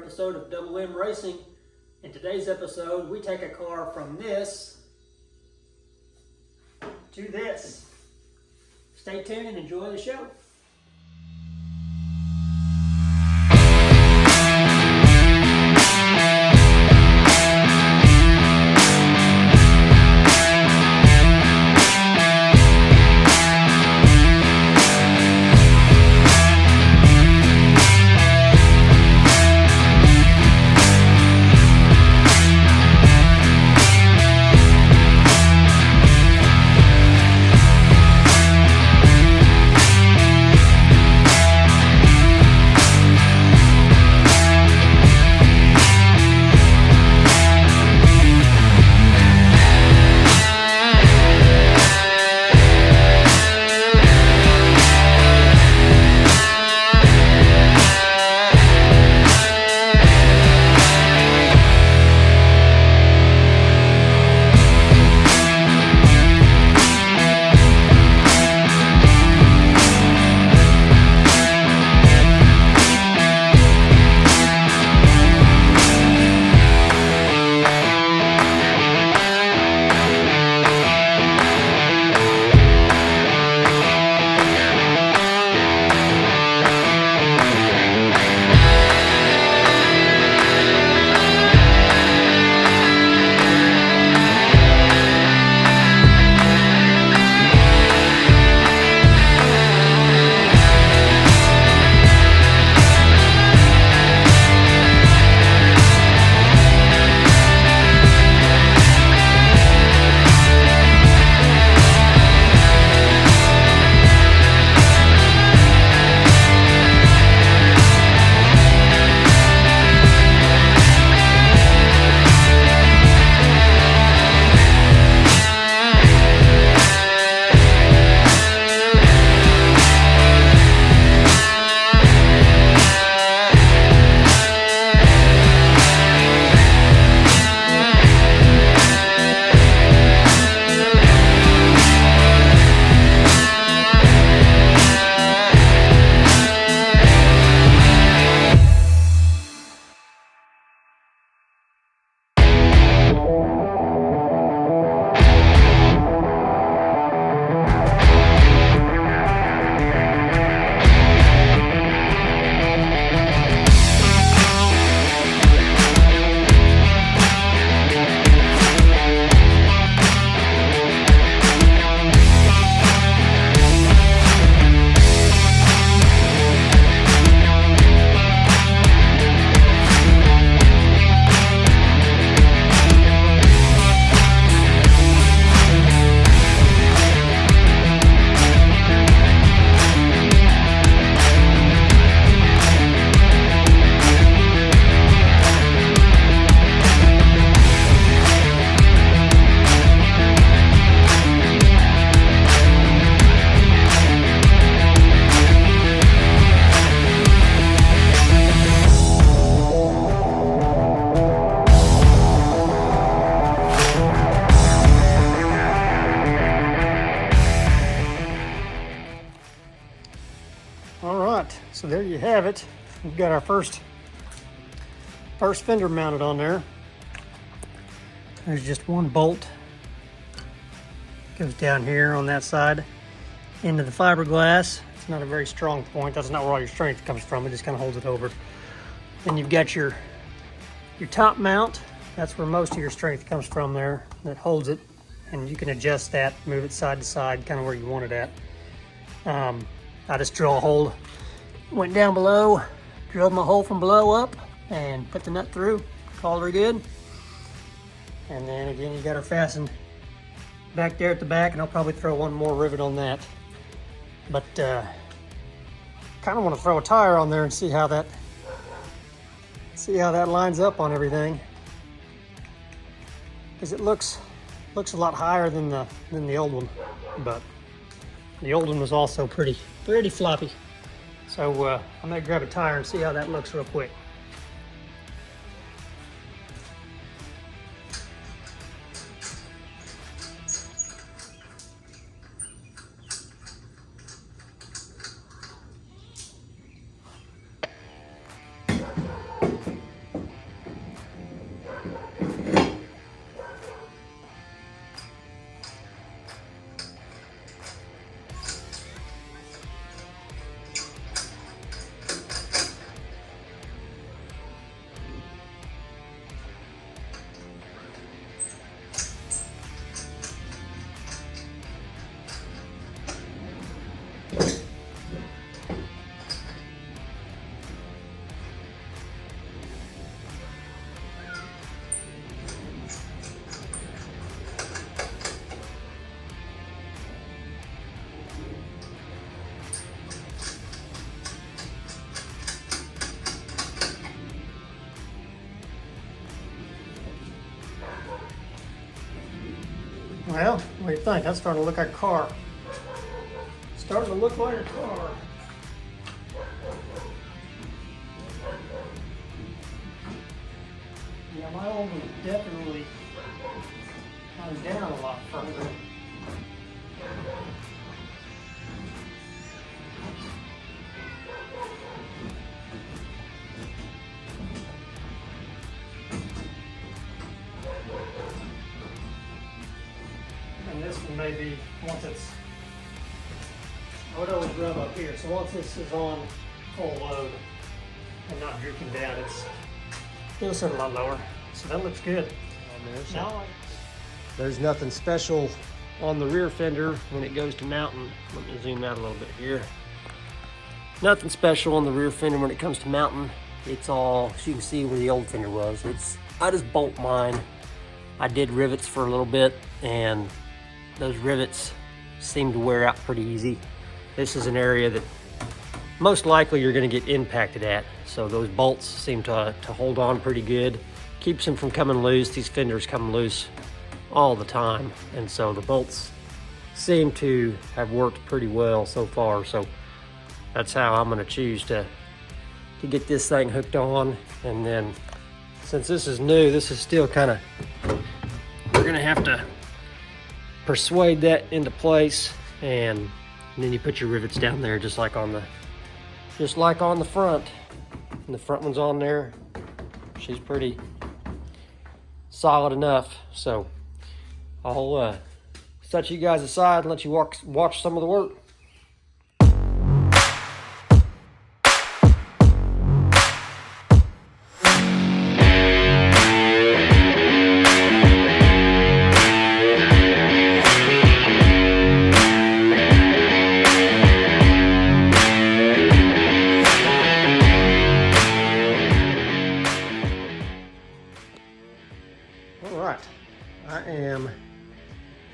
episode of Double M Racing. In today's episode, we take a car from this to this. Stay tuned and enjoy the show. So there you have it. We've got our first fender mounted on there. There's just one bolt. Goes down here on that side into the fiberglass. It's not a very strong point. That's not where all your strength comes from. It just kind of holds it over. Then you've got your top mount. That's where most of your strength comes from there. That holds it, and you can adjust that, move it side to side, kind of where you want it at. I just drill a hole. Went down below, drilled my hole from below up, and put the nut through. Called her good. And then again, you got her fastened back there at the back, and I'll probably throw one more rivet on that. But kind of want to throw a tire on there and see how that lines up on everything, because it looks a lot higher than the old one, but the old one was also pretty floppy. So I'm gonna grab a tire and see how that looks real quick. do you think? That's starting to look like a car. Starting to look like a car. Yeah, my old one definitely come down a lot further. And this one may be, once it's, I would always rub up here. So once this is on full load and not drooping down, it'll sit a lot lower. So that looks good. There's nothing special on the rear fender when it goes to mounting. Let me zoom out a little bit here. Nothing special on the rear fender when it comes to mounting. It's all, as you can see where the old fender was. I just bolt mine. I did rivets for a little bit, and those rivets seem to wear out pretty easy. This is an area that most likely you're going to get impacted at, so those bolts seem to hold on pretty good. Keeps them from coming loose. These fenders come loose all the time, and so the bolts seem to have worked pretty well so far. So that's how I'm going to choose to get this thing hooked on. And then since this is new, this is still kind of, we're going to have to persuade that into place, and then you put your rivets down there just like on the front. And the front one's on there. She's pretty solid enough. So I'll set you guys aside and let you watch some of the work. I am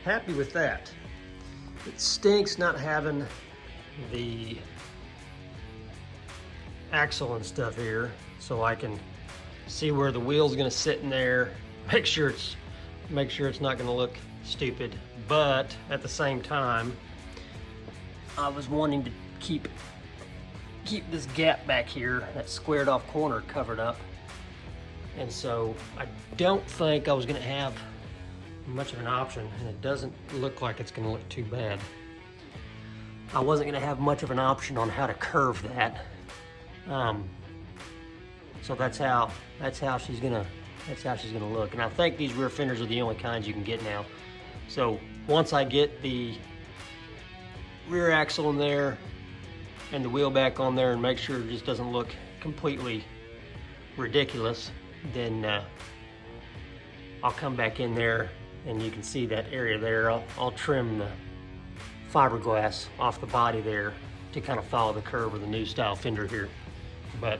happy with that. It stinks not having the axle and stuff here, so I can see where the wheel's gonna sit in there, make sure it's not gonna look stupid. But at the same time, I was wanting to keep this gap back here, that squared off corner, covered up. And so I don't think I was gonna have much of an option, and it doesn't look like it's gonna look too bad. I wasn't gonna have much of an option on how to curve that. So that's how she's gonna look. And I think these rear fenders are the only kinds you can get now. So once I get the rear axle in there and the wheel back on there and make sure it just doesn't look completely ridiculous, then I'll come back in there, and you can see that area there. I'll trim the fiberglass off the body there to kind of follow the curve of the new style fender here. But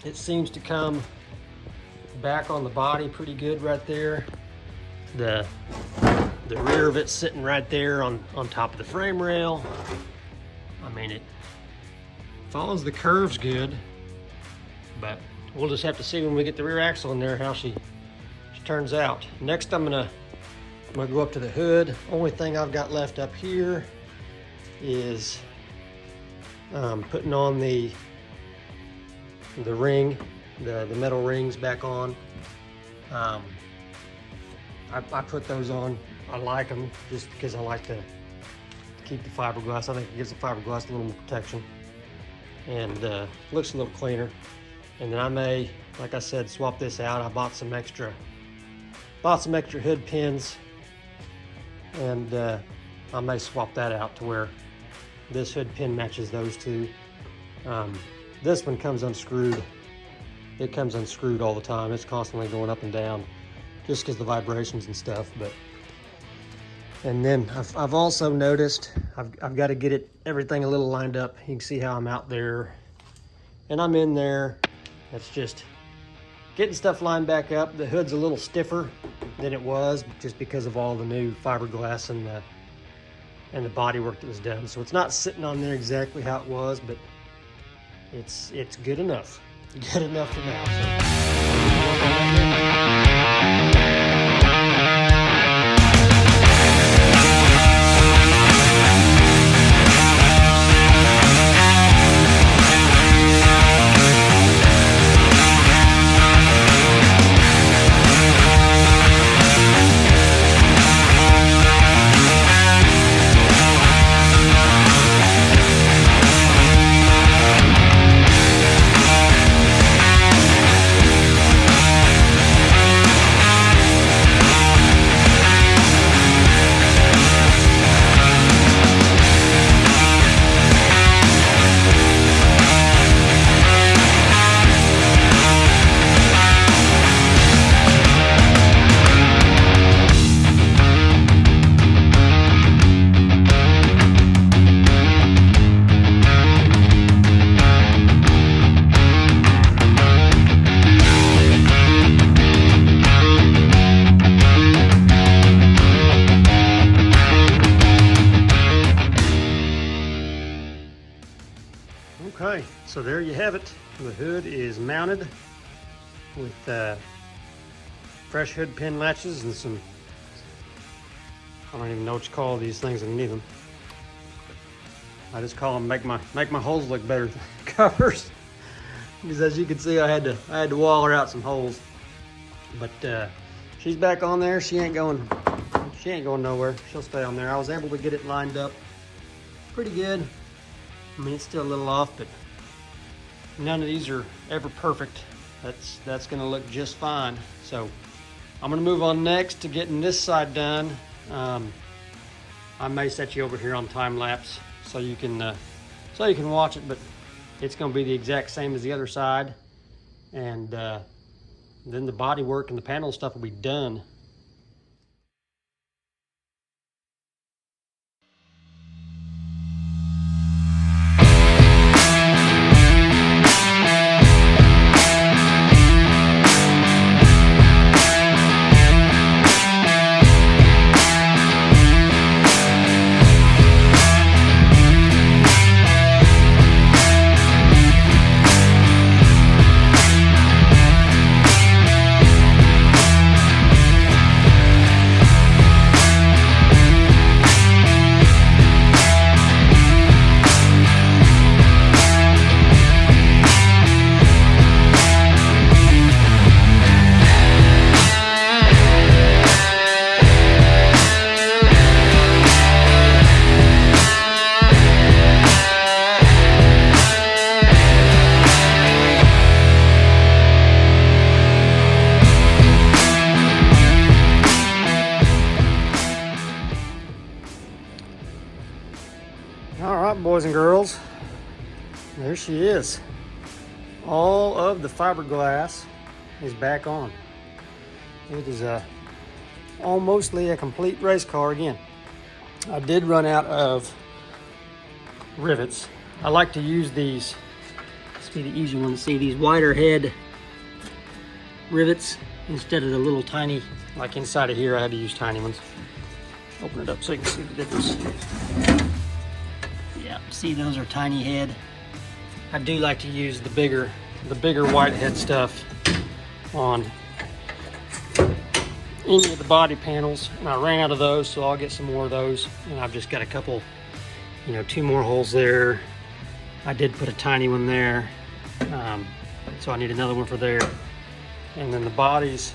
it seems to come back on the body pretty good right there. The rear of it's sitting right there on top of the frame rail. I mean, it follows the curves good, but we'll just have to see when we get the rear axle in there how she turns out. Next, I'm gonna go up to the hood. Only thing I've got left up here is putting on the ring, the metal rings back on. I put those on. I like them just because I like to keep the fiberglass. I think it gives the fiberglass a little more protection, and looks a little cleaner. And then I may, like I said, swap this out. I bought some extra hood pins, and I may swap that out to where this hood pin matches those two. This one comes unscrewed. It comes unscrewed all the time. It's constantly going up and down just because of the vibrations and stuff. And then I've also noticed I've got to get everything a little lined up. You can see how I'm out there and I'm in there. That's just getting stuff lined back up. The hood's a little stiffer than it was just because of all the new fiberglass and the body work that was done. So it's not sitting on there exactly how it was, but it's good enough. Good enough for now. So. Okay, so there you have it. The hood is mounted with fresh hood pin latches and some, I don't even know what you call these things underneath them. I just call them make my holes look better covers. Because as you can see, I had to waller out some holes. But she's back on there. She ain't going nowhere. She'll stay on there. I was able to get it lined up pretty good. I mean, it's still a little off, but none of these are ever perfect. That's gonna look just fine. So I'm gonna move on next to getting this side done. I may set you over here on time lapse so you can watch it, but it's gonna be the exact same as the other side, and then the body work and the panel stuff will be done. All right, boys and girls, there she is. All of the fiberglass is back on. It is almostly a complete race car again. I did run out of rivets. I like to use these, this be the easy one to see, these wider head rivets instead of the little tiny, like inside of here I had to use tiny ones. Open it up so you can see the difference. Yeah, see, those are tiny head. I do like to use the bigger white head stuff on any of the body panels, and I ran out of those, so I'll get some more of those. And I've just got a couple, you know, 2 more holes there. I did put a tiny one there, so I need another one for there. And then the bodies,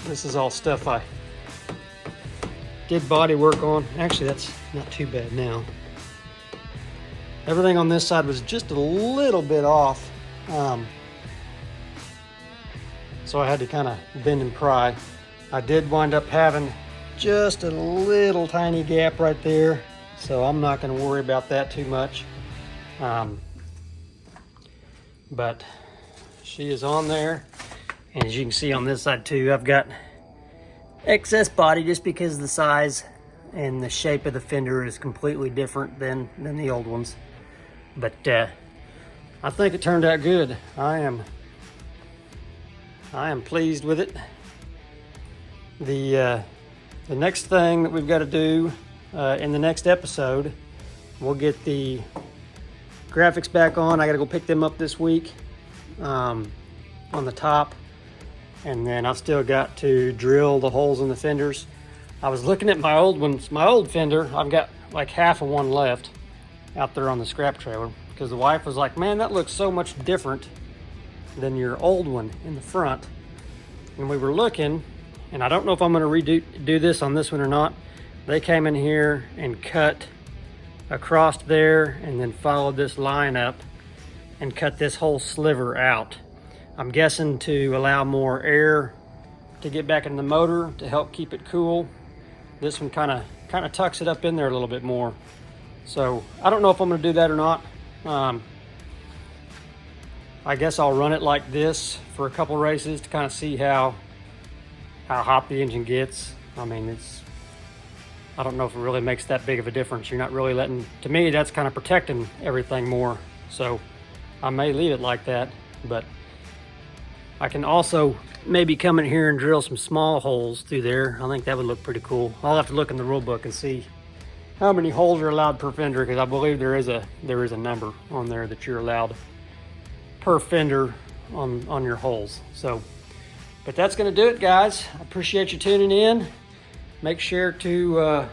this is all stuff I did body work on. Actually, that's not too bad now. Everything on this side was just a little bit off, so I had to kind of bend and pry. I did wind up having just a little tiny gap right there, so I'm not going to worry about that too much. But she is on there, and as you can see on this side too, I've got excess body just because the size and the shape of the fender is completely different than the old ones. But I think it turned out good. I am pleased with it. The next thing that we've got to do in the next episode, we'll get the graphics back on. I got to go pick them up this week on the top, and then I've still got to drill the holes in the fenders. I was looking at my old ones, my old fender. I've got like half of one left out there on the scrap trailer, because the wife was like, man, that looks so much different than your old one in the front. And we were looking, and I don't know if I'm going to do this on this one or not. They came in here and cut across there and then followed this line up and cut this whole sliver out. I'm guessing to allow more air to get back in the motor to help keep it cool. This one kind of tucks it up in there a little bit more. So I don't know if I'm going to do that or not. I guess I'll run it like this for a couple races to kind of see how hot the engine gets. I mean, I don't know if it really makes that big of a difference. You're not really letting, to me, that's kind of protecting everything more. So I may leave it like that, but I can also maybe come in here and drill some small holes through there. I think that would look pretty cool. I'll have to look in the rule book and see how many holes are allowed per fender, because I believe there is a number on there that you're allowed per fender on your holes. So, but that's going to do it, guys. I appreciate you tuning in. Make sure to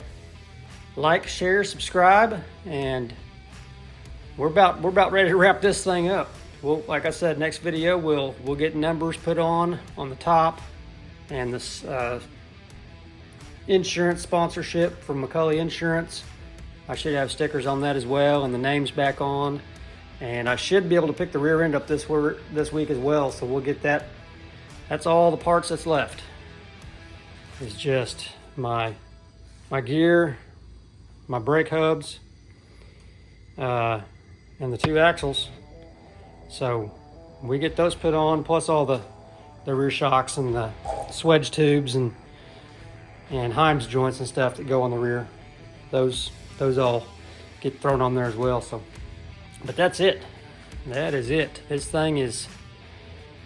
like, share, subscribe, and we're about ready to wrap this thing up. Well, like I said, next video we'll get numbers put on the top, and this insurance sponsorship from McCully Insurance. I should have stickers on that as well, and the names back on. And I should be able to pick the rear end up this week as well, so we'll get that. That's all the parts that's left. It's just my gear, my brake hubs, and the 2 axles. So we get those put on, plus all the rear shocks and the swedge tubes and Heims joints and stuff that go on the rear. Those all get thrown on there as well. So, but that's it. That is it. This thing is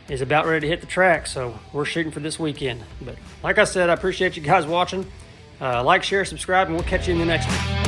about ready to hit the track, so we're shooting for this weekend. But like I said, I appreciate you guys watching. Like, share, subscribe, and we'll catch you in the next one.